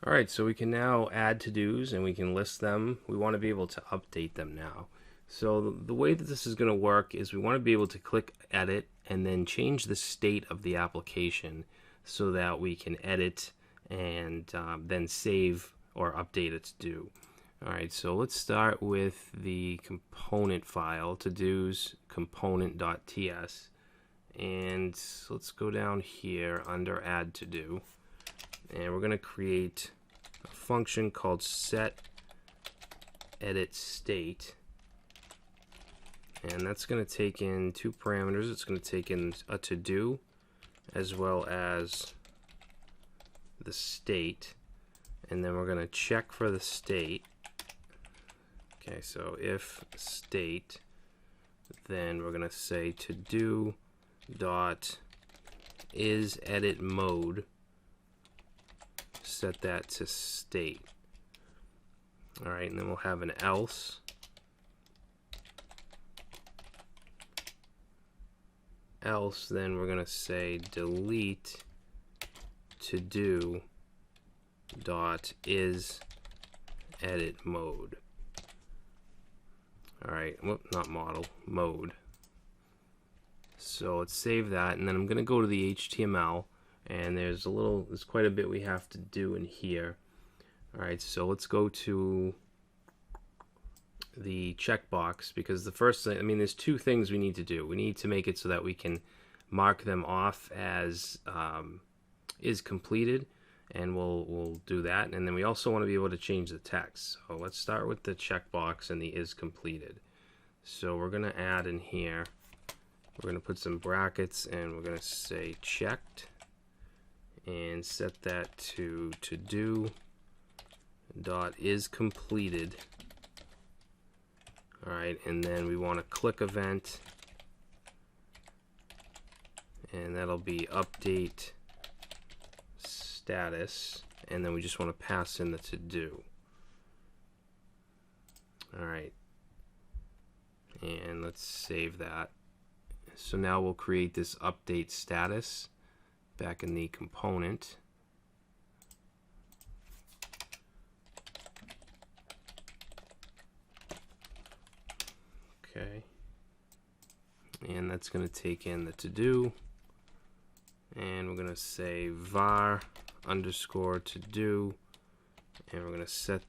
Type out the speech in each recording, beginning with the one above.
Alright, so we can now add to-dos and we can list them. We want to be able to update them now. So the way that this is going to work is we want to be able to click edit and then change the state of the application so that we can edit and then save or update a to-do. Alright, so let's start with the component file, todos component.ts, and let's go down here under add to-do, and we're going to create a function called set edit state, and that's going to take in two parameters. It's going to take in a to-do as well as the state, and then we're going to check for the state. Okay, so if state, then we're going to say to-do dot is edit mode, set that to state. Alright, and then we'll have an else. Else, then we're going to say delete to-do dot is edit mode. Alright, not model, mode. So let's save that, and then I'm going to go to the HTML, and there's quite a bit we have to do in here. Alright, so let's go to the checkbox, because the first thing, there's two things we need to do. We need to make it so that we can mark them off as is completed, and we'll do that. And then we also want to be able to change the text. So let's start with the checkbox and the is completed. So we're going to add in here, we're going to put some brackets, and we're going to say checked, and set that to to-do dot is completed. Alright, and then we want a click event, and that'll be update status, and then we just want to pass in the to-do. Alright, and let's save that. So now we'll create this update status back in the component. Okay, and that's going to take in the to-do, and we're going to say var underscore to-do, and we're going to set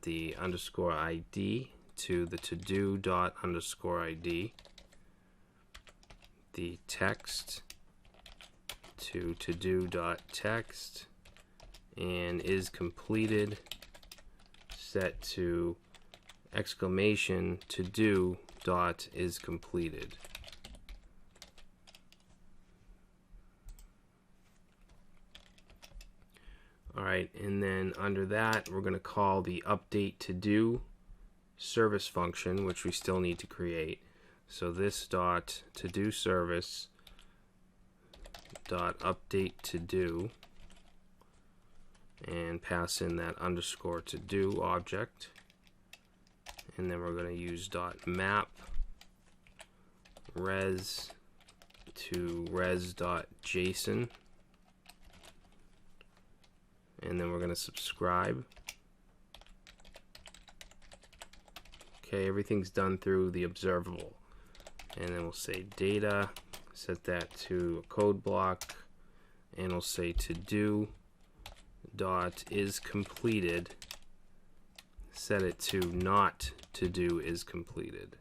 the underscore ID to the to-do dot underscore ID, the text to to-do dot text, and is completed set to exclamation to-do dot is completed. Alright, and then under that we're going to call the update to-do service function, which we still need to create. So this dot to-do service dot update to-do, and pass in that underscore to-do object, and then we're going to use dot map res to res dot JSON, and then we're going to subscribe. Okay, everything's done through the observable, and then we'll say data, set that to a code block, and we'll say to-do dot is completed, set it to not to-do is completed.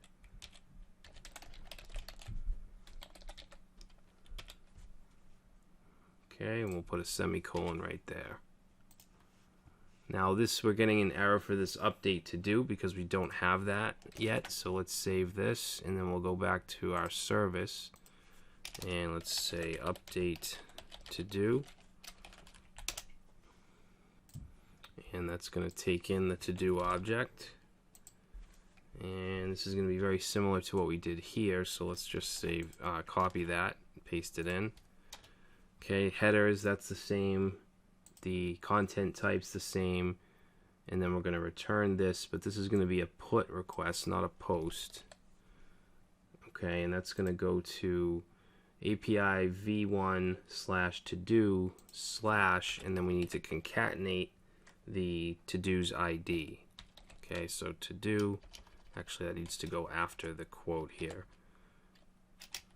Okay, and we'll put a semicolon right there. Now we're getting an error for this update to do because we don't have that yet. So let's save this, and then we'll go back to our service, and let's say update to do, and that's going to take in the to do object, and this is going to be very similar to what we did here. So let's just copy that, paste it in. Okay, headers, that's the same. The content type's the same, and then we're going to return this, but this is going to be a put request, not a post. Okay, and that's going to go to API v1 slash to-do slash, and then we need to concatenate the to-do's ID. Okay, so to-do, actually that needs to go after the quote here.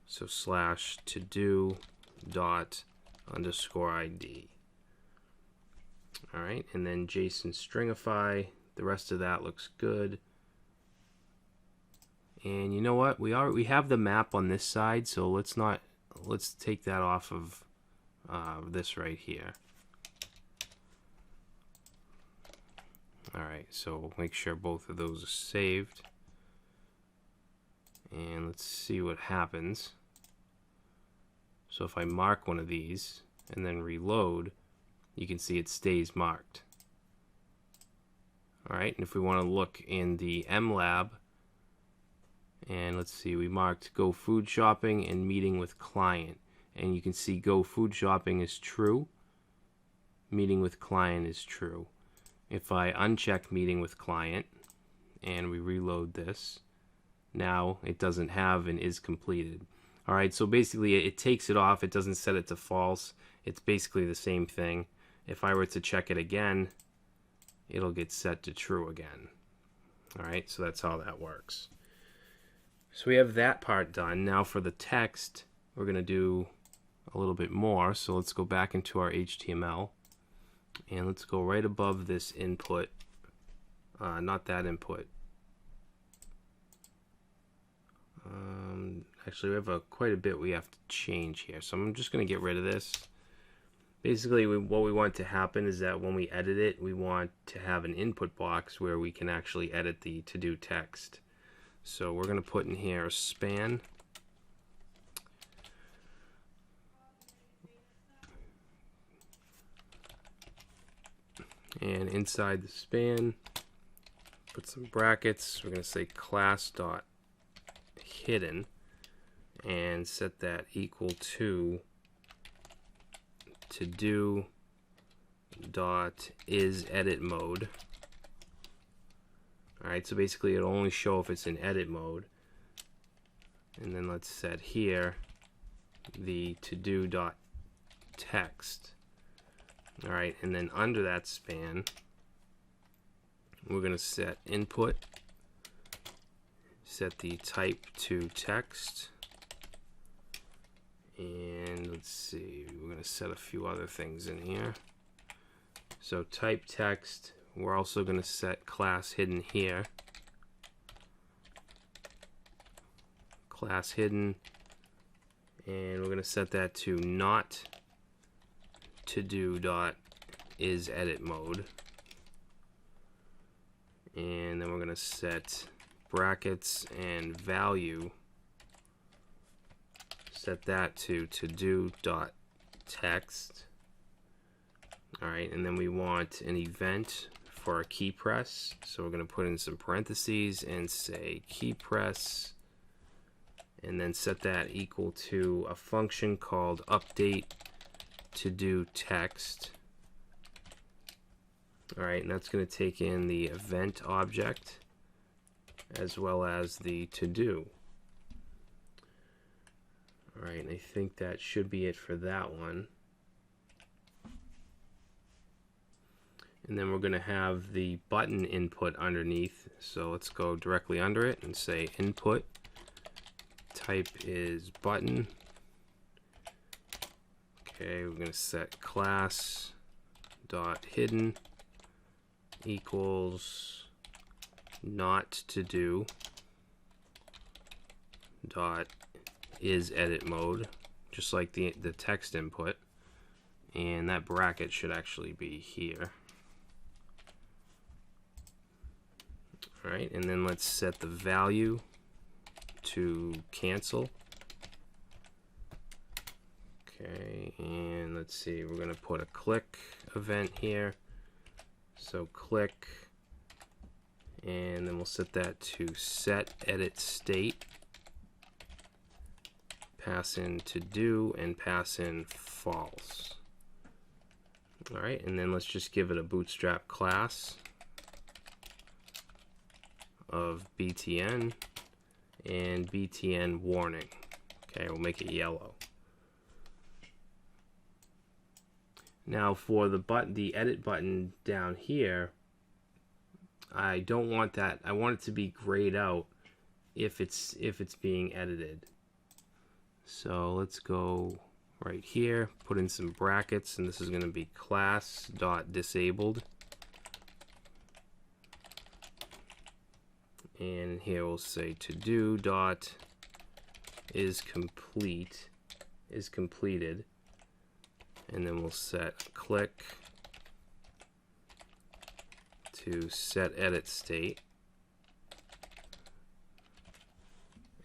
So slash to-do dot underscore ID. All right, and then JSON stringify. The rest of that looks good. And you know what? We have the map on this side, so let's take that off of this right here. All right, so make sure both of those are saved. And let's see what happens. So if I mark one of these and then reload, you can see it stays marked. All right, and if we want to look in the MLab, and let's see, we marked go food shopping and meeting with client, and you can see go food shopping is true, meeting with client is true. If I uncheck meeting with client and we reload this, now it doesn't have an is completed. All right, so basically it takes it off. It doesn't set it to false. It's basically the same thing. If I were to check it again, it'll get set to true again. All right, so that's how that works. So we have that part done. Now for the text, we're going to do a little bit more. So let's go back into our HTML. And let's go right above this input. Not that input. Actually, we have quite a bit we have to change here. So I'm just going to get rid of this. Basically, what we want to happen is that when we edit it, we want to have an input box where we can actually edit the to-do text. So we're going to put in here a span. And inside the span, put some brackets. We're going to say class.hidden and set that equal to to-do dot is edit mode. Alright, so basically it'll only show if it's in edit mode. And then let's set here the to-do dot text. Alright, and then under that span, we're going to set input, set the type to text, and let's see, we're going to set a few other things in here. So type text, we're also going to set class hidden here. Class hidden, and we're going to set that to not to-do dot is edit mode. And then we're going to set brackets and value, set that to to-do dot text. Alright, and then we want an event for a key press, so we're going to put in some parentheses and say key press, and then set that equal to a function called update to do text. Alright, and that's going to take in the event object as well as the to do. Alright, and I think that should be it for that one. And then we're going to have the button input underneath, so let's go directly under it and say input type is button. Okay, we're going to set class dot hidden equals not to do dot is edit mode, just like the text input, and that bracket should actually be here. Alright, and then let's set the value to cancel. Okay, and let's see, we're going to put a click event here. So click, and then we'll set that to set edit state, pass in to do, and pass in false. Alright, and then let's just give it a bootstrap class of BTN and BTN warning. Okay, we'll make it yellow. Now for the edit button down here, I don't want that. I want it to be grayed out if it's being edited. So let's go right here, put in some brackets, and this is going to be class.disabled. And here we'll say ToDo dot is completed, and then we'll set click to set edit state,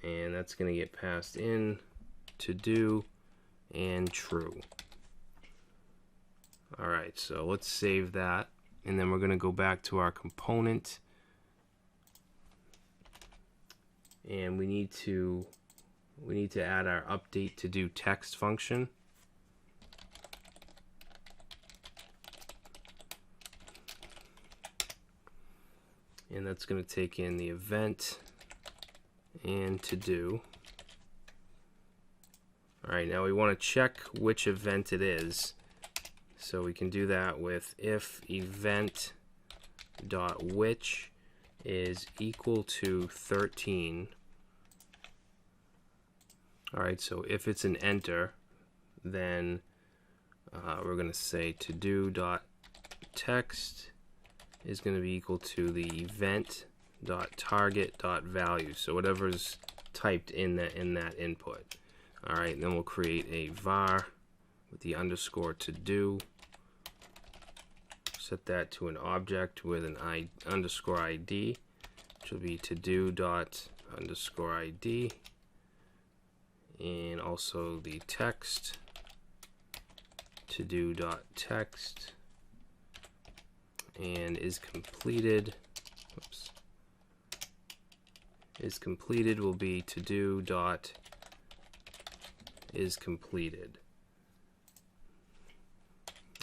and that's going to get passed in ToDo and true. Alright, so let's save that, and then we're going to go back to our component, and we need to add our update ToDo text function. And that's going to take in the event and ToDo. Alright, now we want to check which event it is. So we can do that with if event.which is equal to 13. Alright, so if it's an enter, then we're going to say ToDo.text is going to be equal to the event.target.value. So whatever's typed in that input. Alright, then we'll create a var with the underscore ToDo. Set that to an object with an underscore ID, which will be ToDo._ID. And also the text, ToDo.text, and is completed. Oops. Is completed will be ToDo.isCompleted.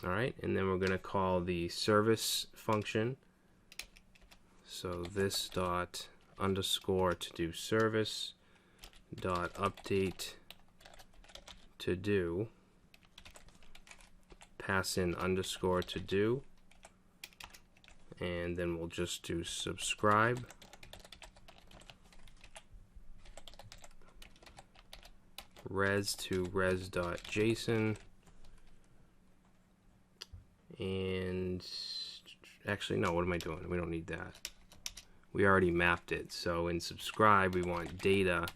Alright, and then we're going to call the service function. So this dot underscore ToDo service dot update ToDo, pass in underscore ToDo, and then we'll just do subscribe, res to res.json, and actually no, what am I doing? We don't need that. We already mapped it. So in subscribe we want data,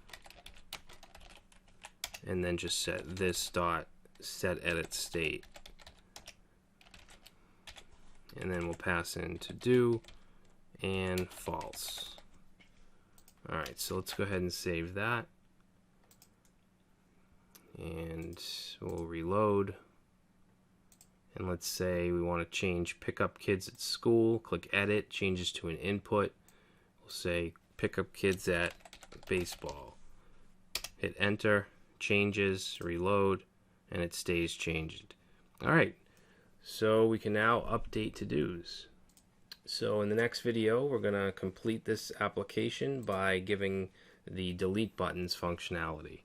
and then just set this dot set edit state, and then we'll pass in ToDo and false. Alright, so let's go ahead and save that, and we'll reload, and let's say we want to change pick up kids at school. Click edit, changes to an input. We'll say pick up kids at baseball. Hit enter, changes, reload, and it stays changed. Alright, so we can now update ToDos. So in the next video we're going to complete this application by giving the delete buttons functionality.